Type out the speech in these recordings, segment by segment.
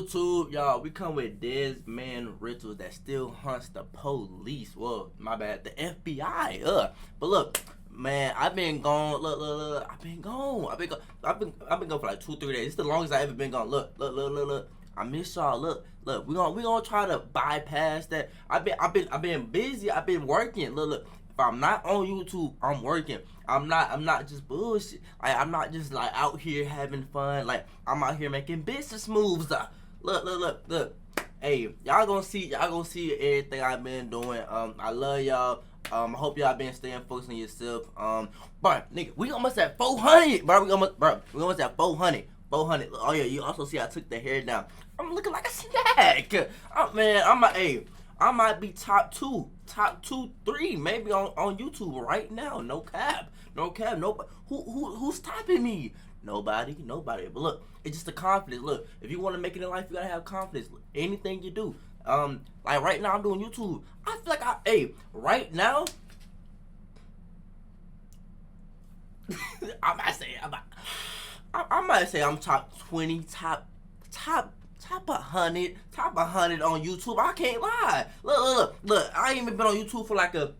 YouTube, y'all? We come with Dead Man Riddle that still hunts the police. Well, my bad, the FBI. But look, man, I've been gone. Look. I've been gone. I've been gone for like 2-3 days. It's the longest I ever been gone. Look. I miss y'all. Look. We gonna try to bypass that. I've been busy. I've been working. Look. If I'm not on YouTube, I'm working. I'm not just bullshit. I'm not just like out here having fun. Like I'm out here making business moves. Look. Hey, y'all gonna see everything I've been doing. I love y'all. I hope y'all been staying focused on yourself. But nigga, we almost at 400, bro. We almost at 400. 400. Oh yeah, you also see I took the hair down. I'm looking like a snack. Oh man, I might be top two, 3, maybe on YouTube right now. No cap. Nobody. Who's stopping me? Nobody. But look, it's just the confidence. Look, if you want to make it in life, you gotta have confidence. Anything you do. Like right now, I'm doing YouTube. I feel like right now, I might say I'm top 20, top 100 on YouTube. I can't lie. Look. I ain't even been on YouTube for like a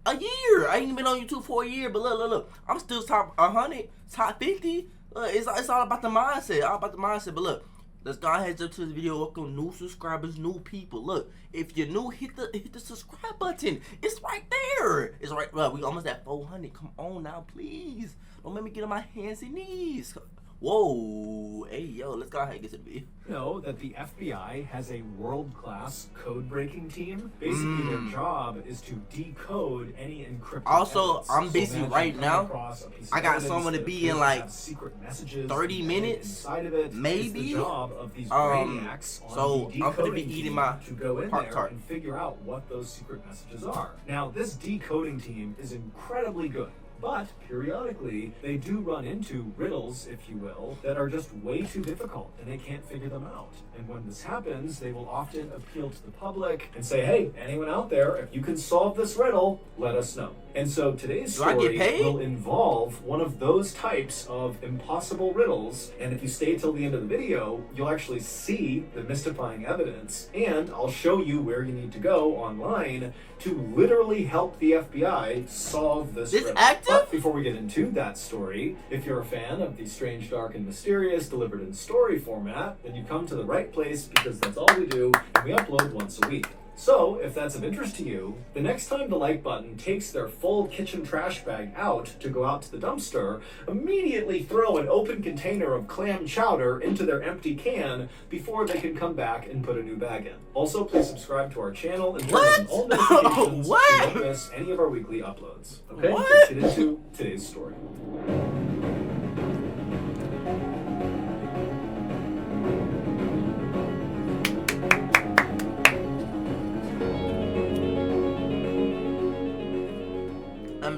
year. I ain't even been on YouTube for a year. But look. I'm still top 100, top 50. It's all about the mindset. But look, let's go ahead to the video. Welcome new subscribers, new people. Look, if you're new, hit the subscribe button. It's right there. It's right. Well, we almost at 400. Come on now, please. Don't make me get on my hands and knees. Whoa, hey yo, let's go ahead and get to the video. Know that the FBI has a world-class code-breaking team. Basically, their job is to decode any encrypted Also, evidence. I'm busy right now. I got someone to be in like secret messages 30 minutes, inside of it. maybe. It's the job of these brainiacs on So the I'm gonna be decoding eating team my to go in there tart and figure out what those secret messages are. Now, this decoding team is incredibly good. But periodically, they do run into riddles, if you will, that are just way too difficult and they can't figure them out. And when this happens, they will often appeal to the public and say, hey, anyone out there, if you can solve this riddle, let us know. And so today's story will involve one of those types of impossible riddles. And if you stay till the end of the video, you'll actually see the mystifying evidence. And I'll show you where you need to go online to literally help the FBI solve this riddle. But before we get into that story, if you're a fan of the strange, dark, and mysterious delivered in story format, then you've come to the right place because that's all we do, and we upload once a week. So, if that's of interest to you, the next time the like button takes their full kitchen trash bag out to go out to the dumpster, immediately throw an open container of clam chowder into their empty can before they can come back and put a new bag in. Also, please subscribe to our channel and turn on all notifications so you don't miss any of our weekly uploads. Okay, let's get into today's story.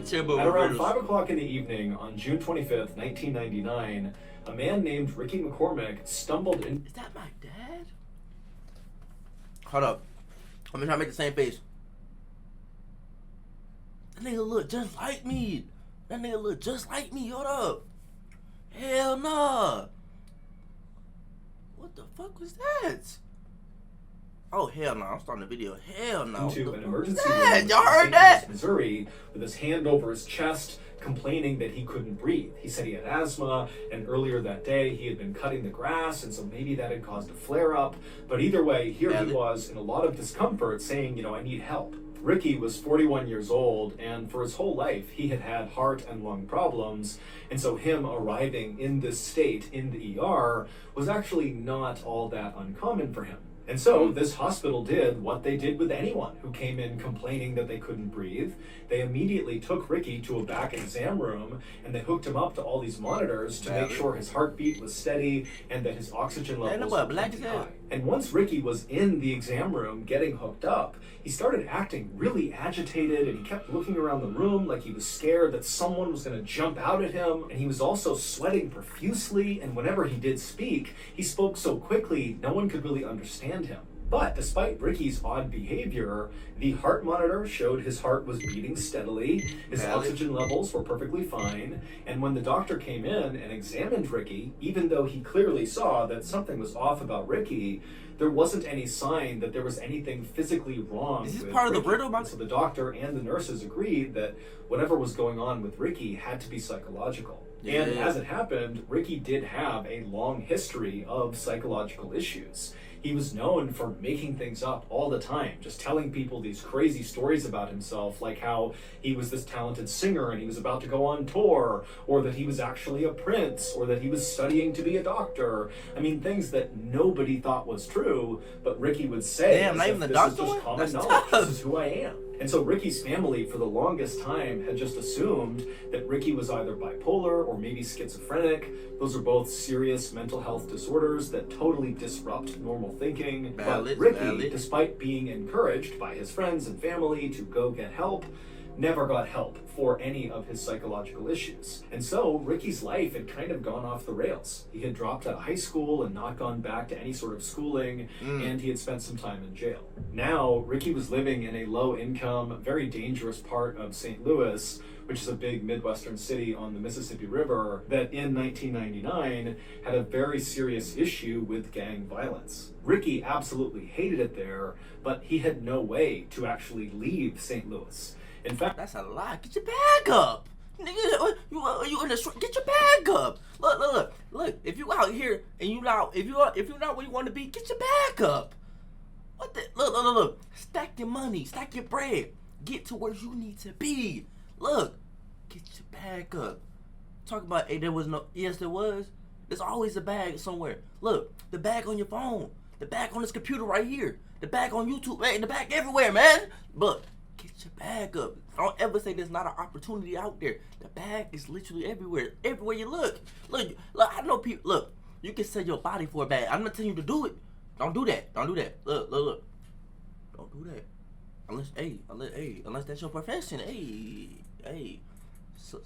At around 5 o'clock in the evening on June 25th, 1999, a man named Ricky McCormick stumbled in... Is that my dad? Hold up. I'm trying to make the same face. That nigga look just like me. Hold up. Hell nah. What the fuck was that? Oh, hell no. I'm starting the video. Hell no. Into an emergency room y'all heard in that? Missouri with his hand over his chest, complaining that he couldn't breathe. He said he had asthma, and earlier that day he had been cutting the grass, and so maybe that had caused a flare-up. But either way, here he was in a lot of discomfort saying, I need help. Ricky was 41 years old, and for his whole life, he had had heart and lung problems, and so him arriving in this state in the ER was actually not all that uncommon for him. And so this hospital did what they did with anyone who came in complaining that they couldn't breathe. They immediately took Ricky to a back exam room and they hooked him up to all these monitors to make sure his heartbeat was steady and that his oxygen levels were high. And once Ricky was in the exam room getting hooked up, he started acting really agitated and he kept looking around the room like he was scared that someone was going to jump out at him. And he was also sweating profusely, and whenever he did speak, he spoke so quickly no one could really understand him. But despite Ricky's odd behavior, the heart monitor showed his heart was beating steadily, his oxygen levels were perfectly fine, and when the doctor came in and examined Ricky, even though he clearly saw that something was off about Ricky, there wasn't any sign that there was anything physically wrong. Is this with part of the Ricky. riddle? So the doctor and the nurses agreed that whatever was going on with Ricky had to be psychological. Yeah. And as it happened, Ricky did have a long history of psychological issues. He was known for making things up all the time, just telling people these crazy stories about himself, like how he was this talented singer and he was about to go on tour, or that he was actually a prince, or that he was studying to be a doctor. I mean, things that nobody thought was true, but Ricky would say, damn, not even the this doctor is just one? common That's knowledge. tough. This is who I am. And so Ricky's family, for the longest time, had just assumed that Ricky was either bipolar or maybe schizophrenic. Those are both serious mental health disorders that totally disrupt normal thinking. But Ricky, despite being encouraged by his friends and family to go get help, never got help for any of his psychological issues. And so Ricky's life had kind of gone off the rails. He had dropped out of high school and not gone back to any sort of schooling, and he had spent some time in jail. Now, Ricky was living in a low-income, very dangerous part of St. Louis, which is a big Midwestern city on the Mississippi River that in 1999 had a very serious issue with gang violence. Ricky absolutely hated it there, but he had no way to actually leave St. Louis. In fact, that's a lie. Get your bag up. Nigga, you in the street? Get your bag up. Look. If you out here and you not, if you're not where you want to be, get your bag up. What the? Look. Stack your money, stack your bread. Get to where you need to be. Look, get your bag up. Talk about, hey, there was no. Yes, there was. There's always a bag somewhere. Look, the bag on your phone, the bag on this computer right here, the bag on YouTube, man, the bag everywhere, man. But get your bag up. Don't ever say there's not an opportunity out there. The bag is literally everywhere. Everywhere you look. Look, I know people. Look, you can sell your body for a bag. I'm not telling you to do it. Don't do that. Look. Don't do that. Unless that's your profession. Hey.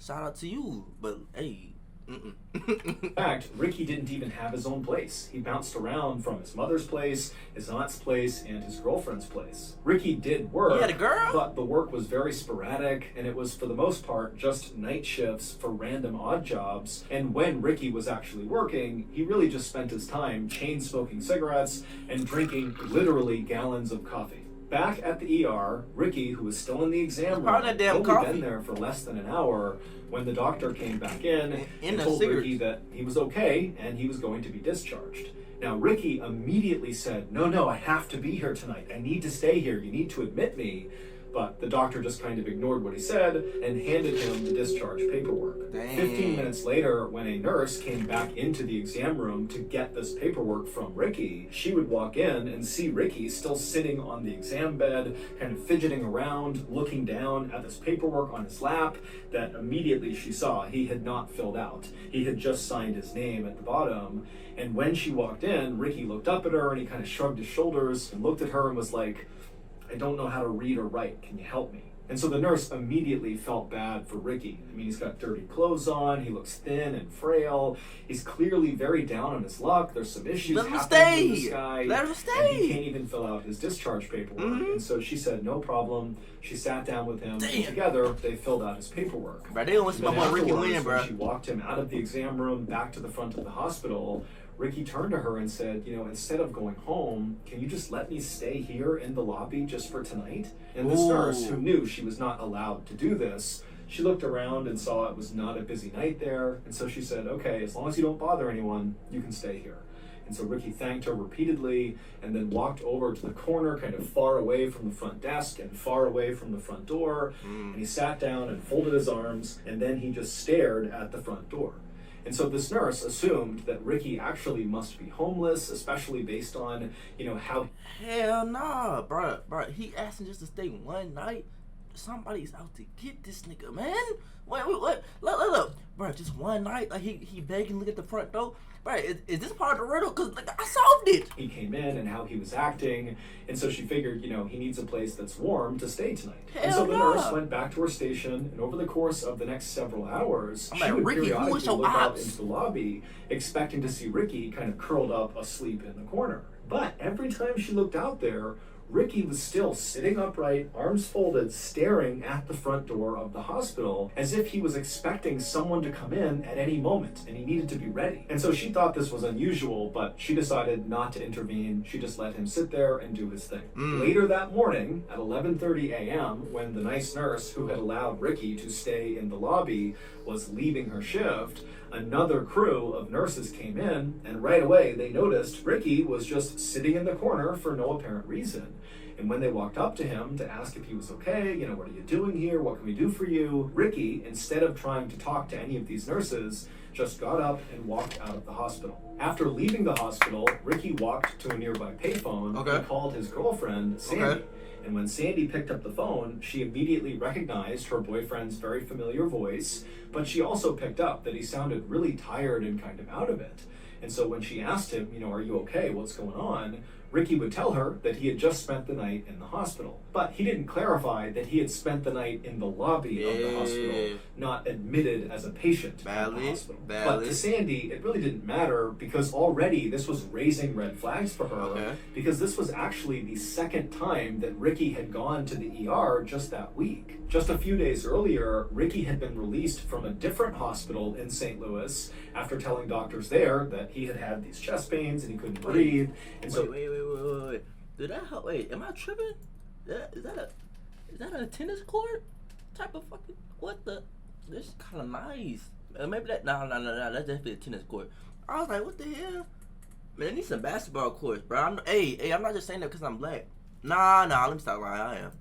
Shout out to you, but hey. In fact, Ricky didn't even have his own place. He bounced around from his mother's place, his aunt's place, and his girlfriend's place. Ricky did work, He had a girl? but the work was very sporadic, and it was for the most part just night shifts for random odd jobs. And when Ricky was actually working, he really just spent his time chain-smoking cigarettes and drinking literally gallons of coffee. Back at the ER, Ricky, who was still in the exam room, had only been there for less than an hour when the doctor came back in and told Ricky that he was okay and he was going to be discharged. Now, Ricky immediately said, no, I have to be here tonight. I need to stay here. You need to admit me. But the doctor just kind of ignored what he said and handed him the discharge paperwork. Dang. 15 minutes later, when a nurse came back into the exam room to get this paperwork from Ricky, she would walk in and see Ricky still sitting on the exam bed, kind of fidgeting around, looking down at this paperwork on his lap that immediately she saw he had not filled out. He had just signed his name at the bottom. And when she walked in, Ricky looked up at her and he kind of shrugged his shoulders and looked at her and was like, I don't know how to read or write. Can you help me? And so the nurse immediately felt bad for Ricky. I mean, he's got dirty clothes on. He looks thin and frail. He's clearly very down on his luck. There's some issues happening with this guy. Let him stay. And he can't even fill out his discharge paperwork. And so she said, no problem. She sat down with him. And together, they filled out his paperwork. Bro, they don't want to see my boy Ricky win, bro. When she walked him out of the exam room back to the front of the hospital, Ricky turned to her and said, instead of going home, can you just let me stay here in the lobby just for tonight? And this nurse, who knew she was not allowed to do this, she looked around and saw it was not a busy night there. And so she said, okay, as long as you don't bother anyone, you can stay here. And so Ricky thanked her repeatedly and then walked over to the corner, kind of far away from the front desk and far away from the front door. And he sat down and folded his arms, and then he just stared at the front door. And so this nurse assumed that Ricky actually must be homeless, especially based on, how... Hell nah, bro. He asked him just to stay one night. Somebody's out to get this nigga, man. Wait. Look. Bro, just one night? Like, he begging to look at the front door? Bro, is this part of the riddle? Because I solved it. He came in and how he was acting. And so she figured, he needs a place that's warm to stay tonight. And so the nurse went back to her station. And over the course of the next several hours, she would periodically look out into the lobby, expecting to see Ricky kind of curled up asleep in the corner. But every time she looked out there, Ricky was still sitting upright, arms folded, staring at the front door of the hospital as if he was expecting someone to come in at any moment and he needed to be ready. And so she thought this was unusual, but she decided not to intervene. She just let him sit there and do his thing. Later that morning at 11:30 a.m., when the nice nurse who had allowed Ricky to stay in the lobby was leaving her shift, another crew of nurses came in, and right away they noticed Ricky was just sitting in the corner for no apparent reason. And when they walked up to him to ask if he was okay, what are you doing here? What can we do for you? Ricky, instead of trying to talk to any of these nurses, just got up and walked out of the hospital. After leaving the hospital, Ricky walked to a nearby payphone and called his girlfriend, Sandy. And when Sandy picked up the phone, she immediately recognized her boyfriend's very familiar voice, but she also picked up that he sounded really tired and kind of out of it. And so when she asked him, are you okay? What's going on? Ricky would tell her that he had just spent the night in the hospital. But he didn't clarify that he had spent the night in the lobby of the hospital, not admitted as a patient in the hospital. But to Sandy, it really didn't matter because already this was raising red flags for her because this was actually the second time that Ricky had gone to the ER just that week. Just a few days earlier, Ricky had been released from a different hospital in St. Louis after telling doctors there that he had had these chest pains and he couldn't breathe. And Wait. Did that help? Wait, am I tripping? Is that a tennis court type of fucking what the? This is kind of nice. Maybe that no. That's definitely a tennis court. I was like, what the hell? Man, I need some basketball courts, bro. I'm not just saying that because I'm black. Nah. Let me stop lying. I am.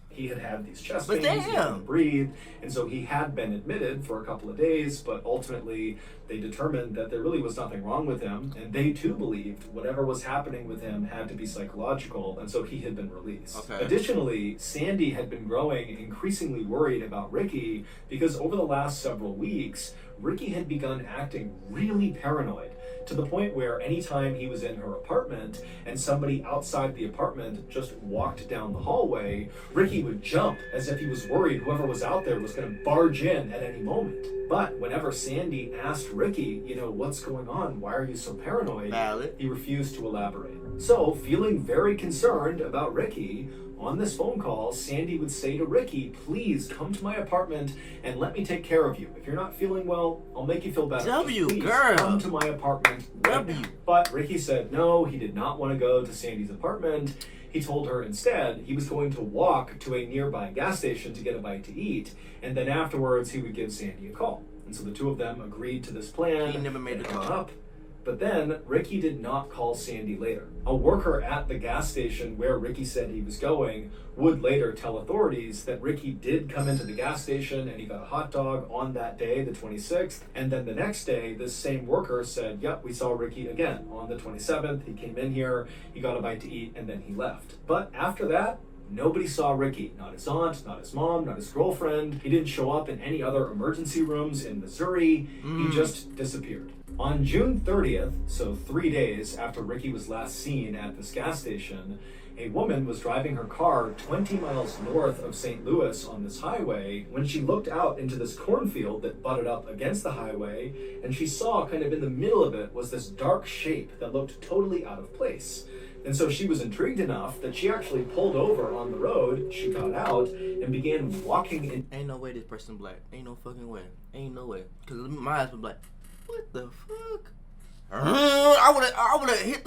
He had had these chest pains, he couldn't breathe, and so he had been admitted for a couple of days, but ultimately they determined that there really was nothing wrong with him, and they too believed whatever was happening with him had to be psychological, and so he had been released. Additionally, Sandy had been growing increasingly worried about Ricky because over the last several weeks, Ricky had begun acting really paranoid, to the point where anytime he was in her apartment and somebody outside the apartment just walked down the hallway, Ricky would jump as if he was worried whoever was out there was going to barge in at any moment. But whenever Sandy asked Ricky, what's going on? Why are you so paranoid? He refused to elaborate. So, feeling very concerned about Ricky, on this phone call, Sandy would say to Ricky, please come to my apartment and let me take care of you. If you're not feeling well, I'll make you feel better. Please come to my apartment right now. But Ricky said no, he did not want to go to Sandy's apartment. He told her instead he was going to walk to a nearby gas station to get a bite to eat, and then afterwards he would give Sandy a call. And so the two of them agreed to this plan. He never made the call. But then, Ricky did not call Sandy later. A worker at the gas station where Ricky said he was going would later tell authorities that Ricky did come into the gas station and he got a hot dog on that day, the 26th. And then the next day, this same worker said, yep, we saw Ricky again on the 27th. He came in here, he got a bite to eat, and then he left. But after that, nobody saw Ricky. Not his aunt, not his mom, not his girlfriend. He didn't show up in any other emergency rooms in Missouri. He just disappeared. On June 30th, so 3 days after Ricky was last seen at this gas station, a woman was driving her car 20 miles north of St. Louis on this highway when she looked out into this cornfield that butted up against the highway, and she saw kind of in the middle of it was this dark shape that looked totally out of place. And so she was intrigued enough that she actually pulled over on the road, she got out, and began walking in. Ain't no way this person black. Ain't no fucking way. Ain't no way. Because my eyes were black. What the fuck? I would have hit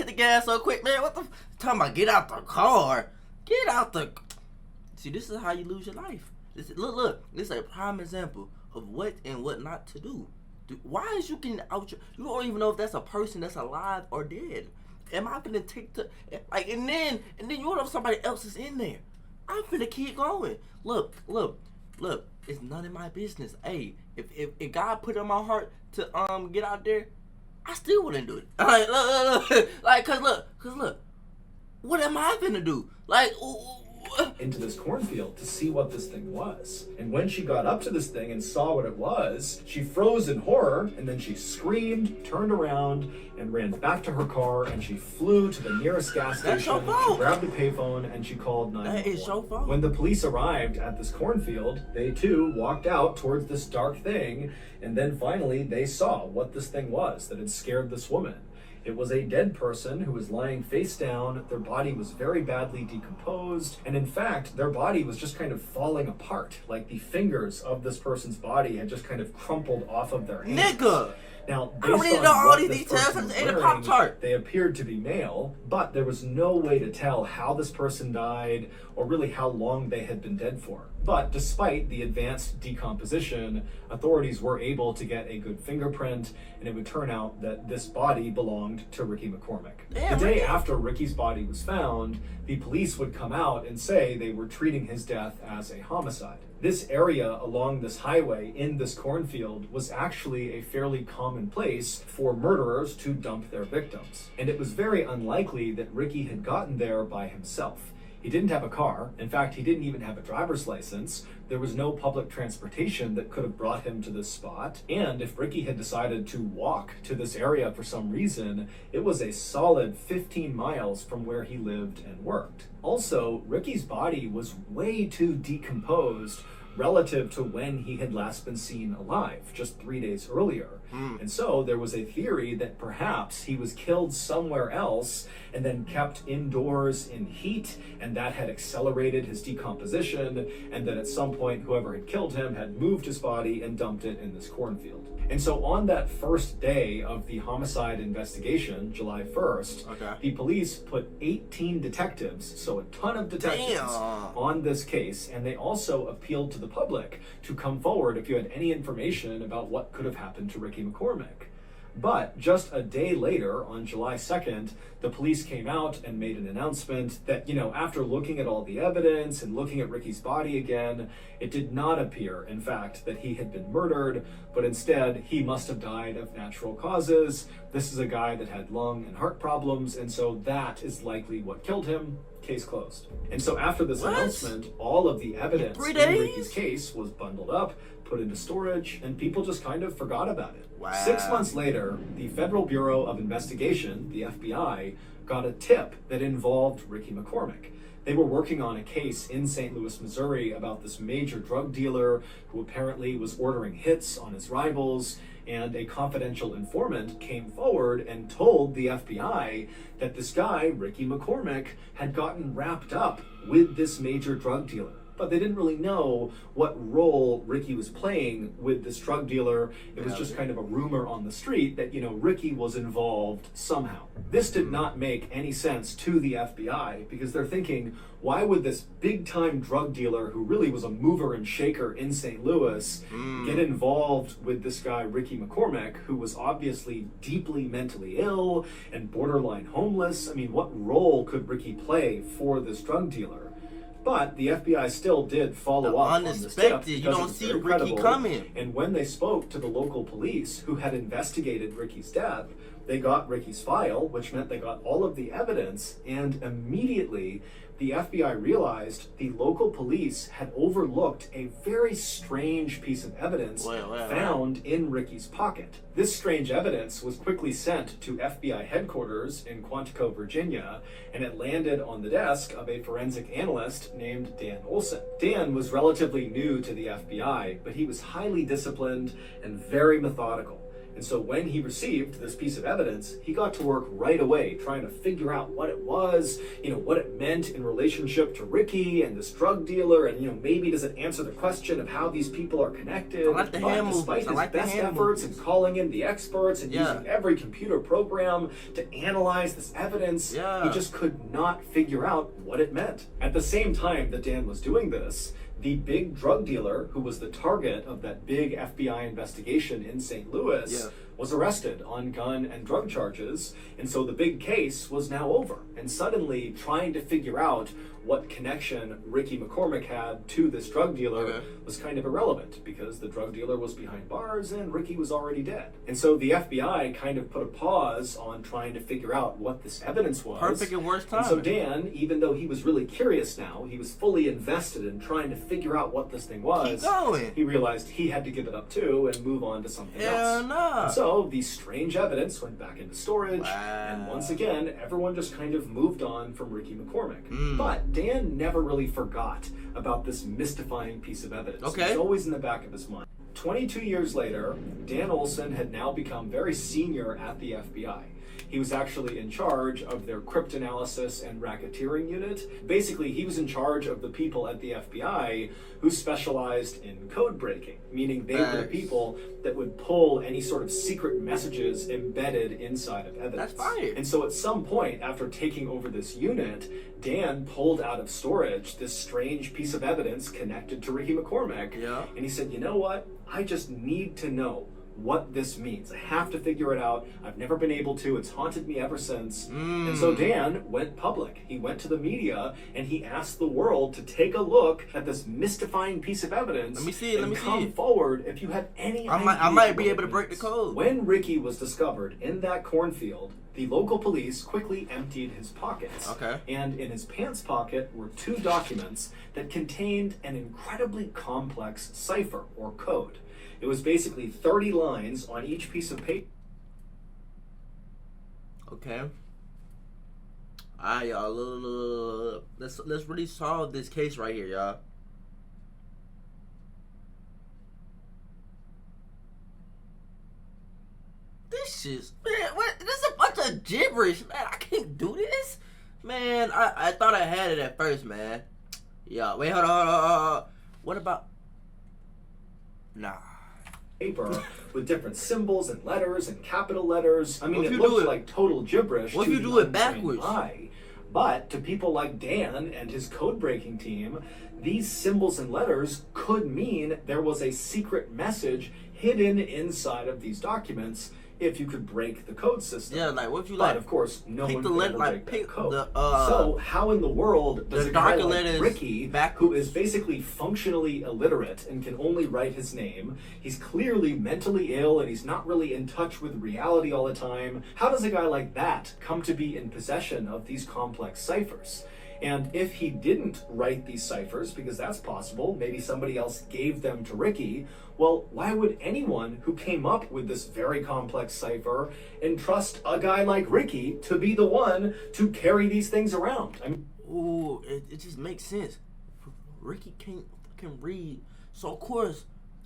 the gas so quick, man. What the talking about? Get out the car. Get out the. See, this is how you lose your life. Look. This is a prime example of what and what not to do. Why is you getting out? You don't even know if that's a person that's alive or dead. Am I gonna take the and then you know if somebody else is in there? I'm finna keep going. Look. It's none of my business. Hey, if God put it on my heart to get out there, I still wouldn't do it. Cause look, what am I finna do? Into this cornfield to see what this thing was. And when she got up to this thing and saw what it was, she froze in horror, and then she screamed, turned around, and ran back to her car, and she flew to the nearest gas station. That's your fault. She grabbed the payphone, and she called 911. That is your fault. When the police arrived at this cornfield, they too walked out towards this dark thing, and then finally they saw what this thing was that had scared this woman. It was a dead person who was lying face down. Their body was very badly decomposed. And in fact, their body was just kind of falling apart. Like the fingers of this person's body had just kind of crumpled off of their hands. Nigga! Now, I don't based need to on know all what these this details. person I was just ate a wearing, Pop-Tart. they appeared to be male, but there was no way to tell how this person died or really how long they had been dead for. But despite the advanced decomposition, authorities were able to get a good fingerprint, and it would turn out that this body belonged to Ricky McCormick. Damn, The day Ricky. after Ricky's body was found, the police would come out and say they were treating his death as a homicide. This area along this highway in this cornfield was actually a fairly common place for murderers to dump their victims. And it was very unlikely that Ricky had gotten there by himself. He didn't have a car. In fact, he didn't even have a driver's license. There was no public transportation that could have brought him to this spot. And if Ricky had decided to walk to this area for some reason, it was a solid 15 miles from where he lived and worked. Also, Ricky's body was way too decomposed relative to when he had last been seen alive, just 3 days earlier. And so there was a theory that perhaps he was killed somewhere else and then kept indoors in heat, and that had accelerated his decomposition, and that at some point whoever had killed him had moved his body and dumped it in this cornfield. And so on that first day of the homicide investigation, July 1st, the police put 18 detectives, so a ton of detectives, on this case, and they also appealed to the public to come forward if you had any information about what could have happened to Ricky McCormick. But just a day later, on July 2nd, the police came out and made an announcement that, after looking at all the evidence and looking at Ricky's body again, it did not appear, in fact, that he had been murdered, but instead he must have died of natural causes. This is a guy that had lung and heart problems, and so that is likely what killed him. Case closed. And so after this announcement, all of the evidence in Ricky's case was bundled up, put into storage, and people just kind of forgot about it. Wow. 6 months later, the Federal Bureau of Investigation, the FBI, got a tip that involved Ricky McCormick. They were working on a case in St. Louis, Missouri about this major drug dealer who apparently was ordering hits on his rivals, and a confidential informant came forward and told the FBI that this guy, Ricky McCormick, had gotten wrapped up with this major drug dealer. But they didn't really know what role Ricky was playing with this drug dealer. It was just kind of a rumor on the street that, Ricky was involved somehow. This did not make any sense to the FBI because they're thinking, why would this big-time drug dealer who really was a mover and shaker in St. Louis get involved with this guy, Ricky McCormick, who was obviously deeply mentally ill and borderline homeless? I mean, what role could Ricky play for this drug dealer? But the FBI still did follow up on this tip. You don't see Ricky coming. And when they spoke to the local police who had investigated Ricky's death, they got Ricky's file, which meant they got all of the evidence, and immediately the FBI realized the local police had overlooked a very strange piece of evidence found in Ricky's pocket. This strange evidence was quickly sent to FBI headquarters in Quantico, Virginia, and it landed on the desk of a forensic analyst named Dan Olson. Dan was relatively new to the FBI, but he was highly disciplined and very methodical. And so when he received this piece of evidence, he got to work right away trying to figure out what it was, what it meant in relationship to Ricky and this drug dealer, and maybe does it answer the question of how these people are connected. But despite his best efforts and calling in the experts and using every computer program to analyze this evidence, he just could not figure out what it meant. At the same time that Dan was doing this, the big drug dealer who was the target of that big FBI investigation in St. Louis was arrested on gun and drug charges, and so the big case was now over. And suddenly, trying to figure out what connection Ricky McCormick had to this drug dealer was kind of irrelevant because the drug dealer was behind bars and Ricky was already dead. And so the FBI kind of put a pause on trying to figure out what this evidence was. Perfect and worst time. And so Dan, even though he was really curious now, he was fully invested in trying to figure out what this thing was. Keep going. He realized he had to give it up too and move on to something else. And so the strange evidence went back into storage, and once again, everyone just kind of moved on from Ricky McCormick. But Dan never really forgot about this mystifying piece of evidence. It was always in the back of his mind. 22 years later, Dan Olson had now become very senior at the FBI. He was actually in charge of their cryptanalysis and racketeering unit. Basically, he was in charge of the people at the FBI who specialized in code breaking, meaning they were the people that would pull any sort of secret messages embedded inside of evidence. That's fire. And so at some point, after taking over this unit, Dan pulled out of storage this strange piece of evidence connected to Ricky McCormick. Yeah. And he said, you know what? I just need to know what this means. I have to figure it out. I've never been able to. It's haunted me ever since. And so Dan went public. He went to the media and he asked the world to take a look at this mystifying piece of evidence. Let me see it. Let me come see it. forward if you have any idea. I might be what able to it break the means. code. When Ricky was discovered in that cornfield, the local police quickly emptied his pockets. Okay. And in his pants pocket were 2 documents that contained an incredibly complex cipher or code. It was basically 30 lines on each piece of paper. Okay. Alright, y'all. Let's really solve this case right here, y'all. This is, man, what? This is a bunch of gibberish, man. I can't do this, man. I thought I had it at first, man. Yeah. Wait, hold on. What about? Nah. Paper with different symbols and letters and capital letters. I mean, What if it you looks do it- like total gibberish. what to if you the do it untrained backwards? eye. But to people like Dan and his code breaking team, these symbols and letters could mean there was a secret message hidden inside of these documents if you could break the code system. Yeah, like what if you But like of course, no pick one the could letter- ever like, break that pick code. the, so how in the world does the a guy darker like letters Ricky, backwards? who is basically functionally illiterate and can only write his name, he's clearly mentally ill and he's not really in touch with reality all the time, how does a guy like that come to be in possession of these complex ciphers? And if he didn't write these ciphers, because that's possible, maybe somebody else gave them to Ricky, well, why would anyone who came up with this very complex cipher entrust a guy like Ricky to be the one to carry these things around? I mean, ooh, it just makes sense. Ricky can read, so of course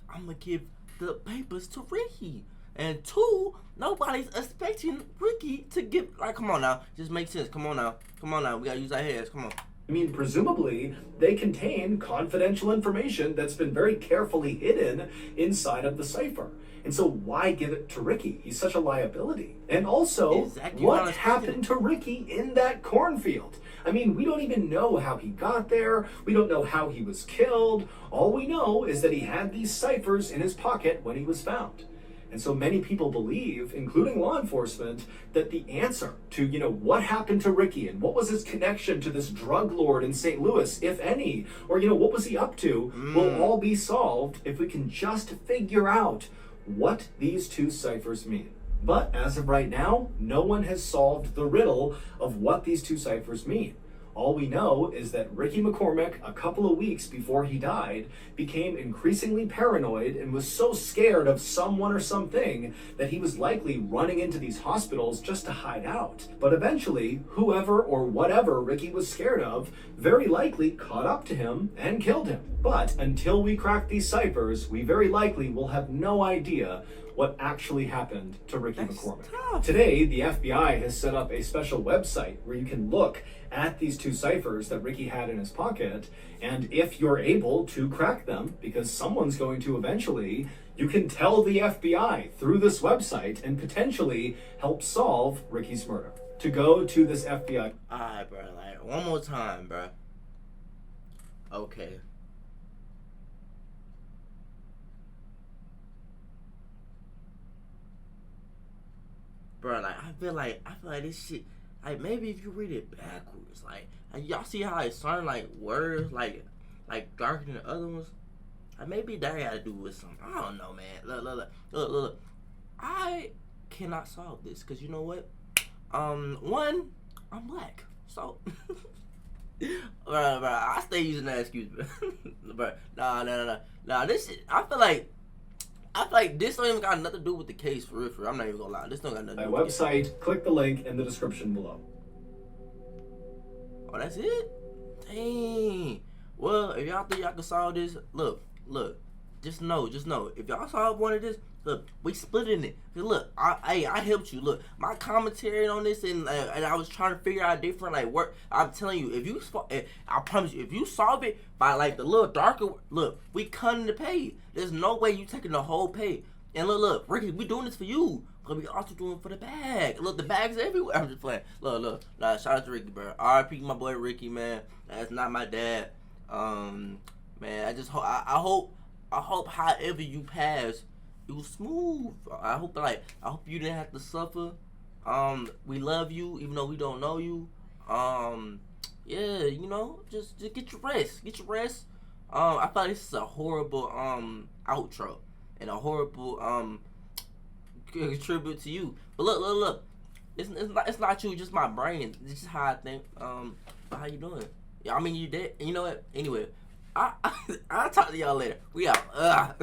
I'm gonna give the papers to Ricky. And 2, nobody's expecting Ricky to give. Like, come on now, just make sense. Come on now, we gotta use our heads. Come on. I mean, presumably, they contain confidential information that's been very carefully hidden inside of the cipher. And so why give it to Ricky? He's such a liability. And also, Exactly. what happened to Ricky in that cornfield? I mean, we don't even know how he got there. We don't know how he was killed. All we know is that he had these ciphers in his pocket when he was found. And so many people believe, including law enforcement, that the answer to, what happened to Ricky and what was his connection to this drug lord in St. Louis, if any, or, what was he up to, will all be solved if we can just figure out what these 2 ciphers mean. But as of right now, no one has solved the riddle of what these 2 ciphers mean. All we know is that Ricky McCormick, a couple of weeks before he died, became increasingly paranoid and was so scared of someone or something that he was likely running into these hospitals just to hide out. But eventually, whoever or whatever Ricky was scared of very likely caught up to him and killed him. But until we crack these ciphers, we very likely will have no idea what actually happened to Ricky McCormick. Tough. Today, the FBI has set up a special website where you can look at these 2 ciphers that Ricky had in his pocket, and if you're able to crack them, because someone's going to eventually, you can tell the FBI through this website and potentially help solve Ricky's murder. To go to this FBI. Alright, bro. Like, one more time, bro. Okay. Bro, like I feel like this shit. Like maybe if you read it backwards, like y'all see how it certain like words like darker than the other ones. Like maybe that got to do with something. I don't know, man. Look. I cannot solve this because you know what? One, I'm black, so. Bro, I stay using that excuse, bro. Nah. This shit, I feel like this don't even got nothing to do with the case for real. I'm not even gonna lie. This don't got nothing to do with the case. website. Click the link in the description below. Oh, that's it? Dang. Well, if y'all think y'all can solve this, look. Just know. If y'all solve one of this, Look, we splitting it. Look, I helped you. Look, my commentary on this, and I was trying to figure out different like work. I'm telling you, I promise you, if you solve it by like the little darker, look, we cutting the pay. There's no way you taking the whole pay. And look, Ricky, we doing this for you. Cause we also doing it for the bag. Look, the bag's everywhere. I'm just playing. Look. Nah, shout out to Ricky, bro. R.I.P. my boy Ricky, man. That's not my dad. Man, I just I hope however you pass, it was smooth. I hope you didn't have to suffer. We love you even though we don't know you. Yeah, you know, just get your rest. Get your rest. I thought this is a horrible outro and a horrible tribute to you. But look. It's not you, just my brain. This is how I think. How you doing? Yeah, I mean you dead. You know what? Anyway, I'll talk to y'all later. We out.